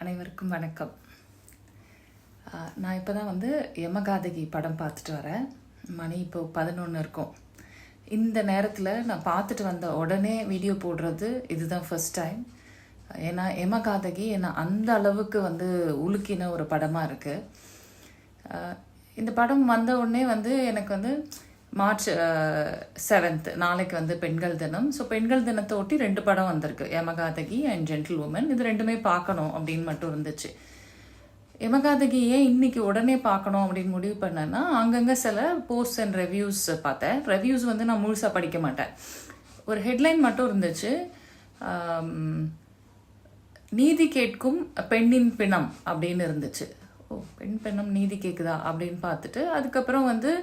அனைவருக்கும் வணக்கம். நான் இப்போ தான் வந்து யமகாதகி படம் பார்த்துட்டு வரேன். மணி இப்போ 11 இருக்கும். இந்த நேரத்தில் நான் பார்த்துட்டு வந்த உடனே வீடியோ போடுறது இதுதான் ஃபர்ஸ்ட் டைம். ஏன்னா யமகாதகி என்னை அந்த அளவுக்கு வந்து உலுக்கின ஒரு படமாக இருக்குது. இந்த படம் வந்த உடனே வந்து எனக்கு வந்து மார்ச் 7th நாளைக்கு வந்து பெண்கள் தினம். ஸோ பெண்கள் தினத்தை ஒட்டி 2 படம் வந்திருக்கு, யமகாதகி அண்ட் ஜென்டில் உமன். இது 2மே பார்க்கணும் அப்படின்னு மட்டும் இருந்துச்சு. யமகாதகி ஏன் இன்னைக்கு உடனே பார்க்கணும் அப்படின்னு முடிவு பண்ணேன்னா, அங்கங்கே சில போஸ்ட் அண்ட் ரிவ்யூஸ் பார்த்தேன். ரிவ்யூஸ் வந்து நான் முழுசாக படிக்க மாட்டேன். ஒரு ஹெட்லைன் மட்டும் இருந்துச்சு, நீதி கேட்கும் பெண்ணின் பிணம் அப்படின்னு இருந்துச்சு. ஓ, பெண் பிணம் நீதி கேட்குதா அப்படின்னு பார்த்துட்டு அதுக்கப்புறம் வந்து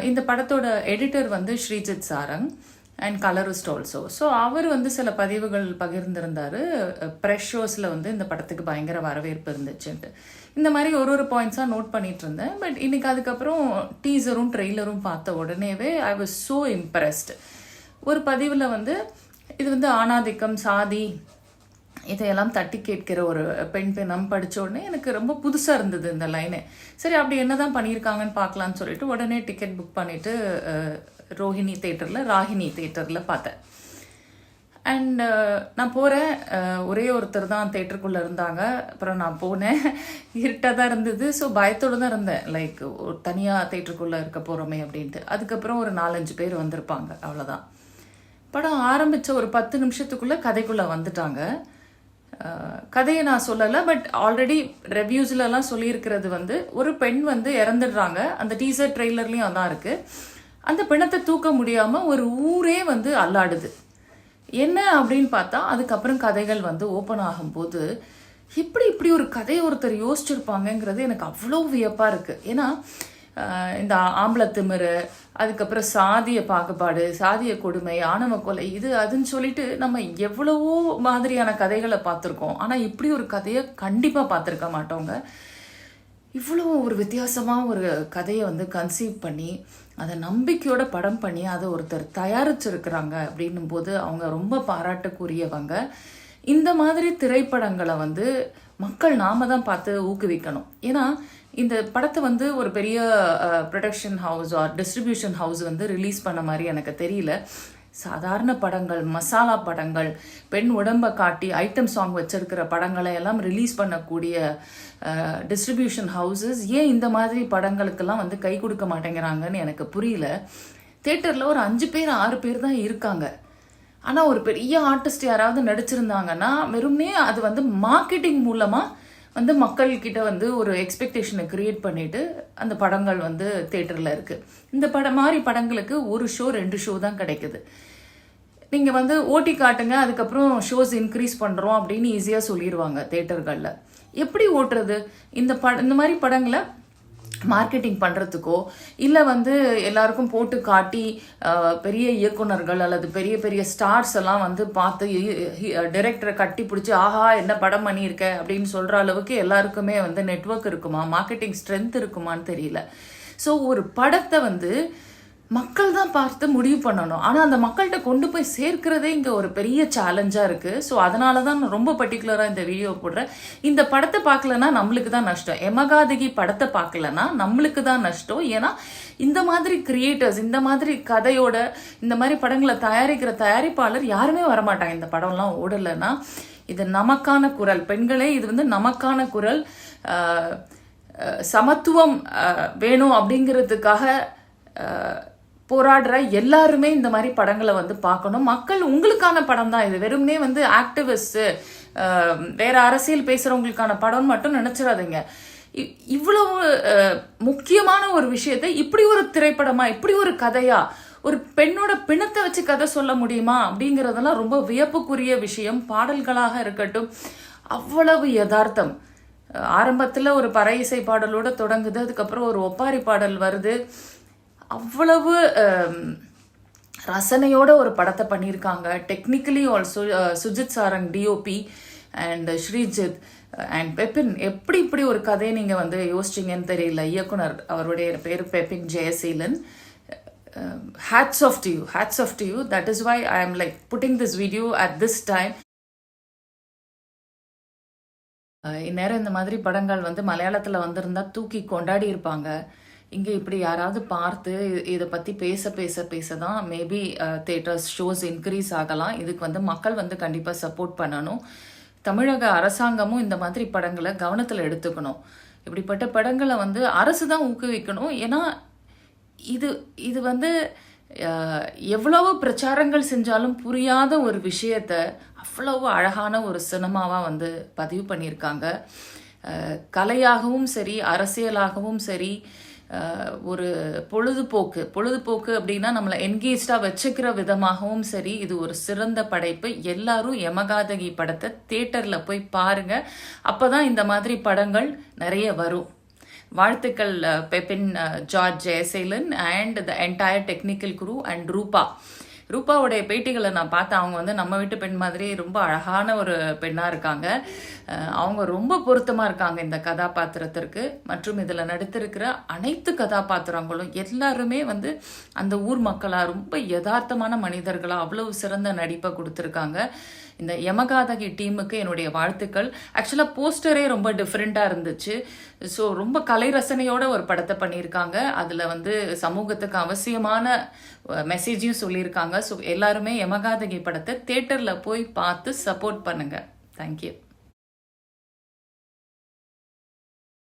இந்த படத்தோட எடிட்டர் வந்து Sreejith Sarang and colourist also. So அவர் வந்து சில பதிவுகள் பகிர்ந்திருந்தார். ப்ரெஷ் ஷோஸில் வந்து இந்த படத்துக்கு பயங்கர வரவேற்பு இருந்துச்சுன்ட்டு. இந்த மாதிரி ஒரு பாயிண்ட்ஸாக நோட் பண்ணிட்டு இருந்தேன். பட் இன்னைக்கு அதுக்கப்புறம் டீசரும் ட்ரெய்லரும் பார்த்த உடனேவே ஐ வாஸ் ஸோ இம்ப்ரெஸ்ட். ஒரு பதிவில் வந்து இது வந்து ஆணாதிக்கம், சாதி, இதையெல்லாம் தட்டி கேட்கிற ஒரு பெண் பிணம் படித்த உடனே எனக்கு ரொம்ப புதுசாக இருந்தது இந்த லைனு. சரி, அப்படி என்ன தான் பண்ணியிருக்காங்கன்னு பார்க்கலான்னு சொல்லிட்டு உடனே டிக்கெட் புக் பண்ணிவிட்டு ராகினி தேட்டரில் பார்த்தேன். அண்ட் நான் போகிறேன். ஒரே ஒருத்தர் தான் தேட்டருக்குள்ளே இருந்தாங்க. அப்புறம் நான் போனேன். இருட்டாக தான் இருந்தது. ஸோ பயத்தோடு தான் இருந்தேன், லைக் தனியாக தேட்டருக்குள்ளே இருக்க போகிறோமே அப்படின்ட்டு. அதுக்கப்புறம் ஒரு 4-5 பேர் வந்திருப்பாங்க, அவ்வளோதான். படம் ஆரம்பித்த ஒரு 10 நிமிஷத்துக்குள்ளே கதைக்குள்ளே வந்துட்டாங்க. கதையை நான் சொல்லலை, பட் ஆல்ரெடி ரிவ்யூஸ்லலாம் சொல்லியிருக்கிறது வந்து ஒரு பெண் வந்து இறந்துடுறாங்க. அந்த டீசர் ட்ரெய்லர்லேயும் அதான் இருக்குது. அந்த பிணத்தை தூக்க முடியாமல் ஒரு ஊரே வந்து அல்லாடுது. என்ன அப்படின்னு பார்த்தா அதுக்கப்புறம் கதைகள் வந்து ஓப்பன் ஆகும்போது இப்படி ஒரு கதையை ஒருத்தர் யோசிச்சிருப்பாங்கங்கிறது எனக்கு அவ்வளோ வியப்பாக இருக்குது. ஏன்னா இந்த ஆம்பளை திமிரு, அதுக்கப்புறம் சாதிய பாகுபாடு, சாதிய கொடுமை, ஆணவ கொலை, இது அதுன்னு சொல்லிட்டு நம்ம எவ்வளவோ மாதிரியான கதைகளை பார்த்துருக்கோம். ஆனால் இப்படி ஒரு கதையை கண்டிப்பாக பார்த்துருக்க மாட்டோங்க. இவ்வளோ ஒரு வித்தியாசமாக ஒரு கதையை வந்து கன்சீவ் பண்ணி அதை நம்பிக்கையோட படம் பண்ணி அதை ஒருத்தர் தயாரிச்சிருக்கிறாங்க அப்படின்னும் போது அவங்க ரொம்ப பாராட்டுக்குரியவங்க. இந்த மாதிரி திரைப்படங்களை வந்து மக்கள் நாம தான் பார்த்து ஊக்குவிக்கணும். ஏன்னா இந்த படத்தை வந்து ஒரு பெரிய production house or distribution house வந்து ரிலீஸ் பண்ண மாதிரி எனக்கு தெரியல. சாதாரண படங்கள், மசாலா படங்கள், பெண் உடம்பை காட்டி ஐட்டம் சாங் வச்சிருக்கிற படங்களை எல்லாம் ரிலீஸ் பண்ணக்கூடிய டிஸ்ட்ரிபியூஷன் ஹவுசஸ் ஏன் இந்த மாதிரி படங்களுக்கெல்லாம் வந்து கை கொடுக்க மாட்டேங்கிறாங்கன்னு எனக்கு புரியல. தேட்டரில் ஒரு 5 பேர் 6 பேர் தான் இருக்காங்க. ஆனால் ஒரு பெரிய ஆர்டிஸ்ட் யாராவது நடிச்சிருந்தாங்கன்னா வெறும்னே அது வந்து மார்க்கெட்டிங் மூலமாக வந்து மக்கள்கிட்ட வந்து ஒரு எக்ஸ்பெக்டேஷனை கிரியேட் பண்ணிட்டு அந்த படங்கள் வந்து தேட்டரில் இருக்குது. இந்த மாதிரி படங்களுக்கு 1 ஷோ 2 ஷோ தான் கிடைக்குது. நீங்கள் வந்து ஓட்டி காட்டுங்க, அதுக்கப்புறம் ஷோஸ் இன்க்ரீஸ் பண்ணுறோம் அப்படின்னு ஈஸியாக சொல்லிடுவாங்க தேட்டர்களில். எப்படி ஓட்டுறது? இந்த மாதிரி படங்களை மார்க்கெட்டிங் பண்ணுறதுக்கோ இல்லை வந்து எல்லாருக்கும் போட்டு காட்டி பெரிய இயக்குனர்கள் அல்லது பெரிய பெரிய ஸ்டார்ஸ் எல்லாம் வந்து பார்த்து டைரக்டரை கட்டி பிடிச்சி ஆஹா என்ன படம் பண்ணியிருக்க அப்படின்னு சொல்கிற அளவுக்கு எல்லாருக்குமே வந்து நெட்வொர்க் இருக்குமா, மார்க்கெட்டிங் ஸ்ட்ரென்த் இருக்குமான்னு தெரியல. ஸோ ஒரு படத்தை வந்து மக்கள் தான் பார்த்து முடிவு பண்ணணும். ஆனால் அந்த மக்கள்கிட்ட கொண்டு போய் சேர்க்கிறதே இங்கே ஒரு பெரிய சேலஞ்சாக இருக்குது. ஸோ அதனால தான் நான் ரொம்ப பர்டிகுலராக இந்த வீடியோ போடுறேன். இந்த படத்தை பார்க்கலன்னா நம்மளுக்கு தான் நஷ்டம். யமகாதகி படத்தை பார்க்கலன்னா நம்மளுக்கு தான் நஷ்டம். ஏன்னா இந்த மாதிரி கிரியேட்டர்ஸ், இந்த மாதிரி கதையோட இந்த மாதிரி படங்களை தயாரிக்கிற தயாரிப்பாளர் யாருமே வரமாட்டாங்க. இந்த படம்லாம் ஓடலைன்னா இது நமக்கான குரல். பெண்களே, இது வந்து நமக்கான குரல். சமத்துவம் வேணும் அப்படிங்கிறதுக்காக போராடுற எல்லாருமே இந்த மாதிரி படங்களை வந்து பார்க்கணும். மக்கள் உங்களுக்கான படம் தான் இது. வெறும்னே வந்து ஆக்டிவிஸ்ட், வேற அரசியல் பேசுறவங்களுக்கான படம் மட்டும் நினைச்சிடாதீங்க. இவ்வளவு முக்கியமான ஒரு விஷயத்தை இப்படி ஒரு திரைப்படமா, இப்படி ஒரு கதையா, ஒரு பெண்ணோட பிணத்தை வச்சு கதை சொல்ல முடியுமா அப்படிங்கிறதெல்லாம் ரொம்ப வியப்புக்குரிய விஷயம். பாடல்களாக இருக்கட்டும், அவ்வளவு யதார்த்தம். ஆரம்பத்தில் ஒரு பறை இசை பாடலோட தொடங்குது, அதுக்கப்புறம் ஒரு ஒப்பாரி பாடல் வருது. அவ்வளவு ரசனையோட ஒரு படத்தை பண்ணியிருக்காங்க. Technically also Sujith Sarang DOP and Sreejith and Pepin. இப்படி ஒரு கதையை நீங்கள் வந்து யோசிச்சிங்கன்னு தெரியல. இயக்குனர், அவருடைய பேர் பெப்பின் Jayaseelan. hats off to you. That is why I am like putting this video at this time. இந்நேரம் இந்த மாதிரி படங்கள் வந்து மலையாளத்தில் வந்திருந்தா தூக்கி கொண்டாடி இருப்பாங்க. இங்கே இப்படி யாராவது பார்த்து இதை பற்றி பேச பேச பேச தான் மேபி தேட்டர்ஸ் ஷோஸ் இன்க்ரீஸ் ஆகலாம். இதுக்கு வந்து மக்கள் வந்து கண்டிப்பாக சப்போர்ட் பண்ணணும். தமிழக அரசாங்கமும் இந்த மாதிரி படங்களை கவனத்தில் எடுத்துக்கணும். இப்படிப்பட்ட படங்களை வந்து அரசு தான் ஊக்குவிக்கணும். ஏன்னா இது இது வந்து எவ்வளவு பிரச்சாரங்கள் செஞ்சாலும் புரியாத ஒரு விஷயத்த அவ்வளவு அழகான ஒரு சினிமாவாக வந்து பதிவு பண்ணியிருக்காங்க. கலையாகவும் சரி, அரசியலாகவும் சரி, ஒரு பொழுதுபோக்கு அப்படின்னா நம்மளை என்கேஜாக வச்சுக்கிற விதமாகவும் சரி, இது ஒரு சிறந்த படைப்பு. எல்லாரும் யமகாதகி படத்தை தியேட்டரில் போய் பாருங்க. அப்போதான் இந்த மாதிரி படங்கள் நிறைய வரும். வாழ்த்துக்கள் Pepin George Jayaseelan and the entire technical crew and ரூபாவுடைய பேட்டிகளை நான் பார்த்தேன். அவங்க வந்து நம்ம வீட்டு பெண் மாதிரி ரொம்ப அழகான ஒரு பெண்ணாக இருக்காங்க. அவங்க ரொம்ப பொருத்தமாக இருக்காங்க இந்த கதாபாத்திரத்திற்கு. மற்றும் இதில் நடித்திருக்கிற அனைத்து கதாபாத்திரங்களும் எல்லாருமே வந்து அந்த ஊர் மக்களாக ரொம்ப யதார்த்தமான மனிதர்களாக அவ்வளவு சிறந்த நடிப்பை கொடுத்துருக்காங்க. இந்த யமகாதகி டீமுக்கு என்னுடைய வாழ்த்துக்கள். ஆக்சுவலாக போஸ்டரே ரொம்ப டிஃப்ரெண்ட்டாக இருந்துச்சு. ஸோ ரொம்ப கலை ரசனையோட ஒரு படத்தை பண்ணியிருக்காங்க. அதில் வந்து சமூகத்துக்கு அவசியமான மெசேஜையும் சொல்லியிருக்காங்க. ஸோ எல்லாருமே யமகாதகி படத்தை தியேட்டரில் போய் பார்த்து சப்போர்ட் பண்ணுங்கள். தேங்க்யூ.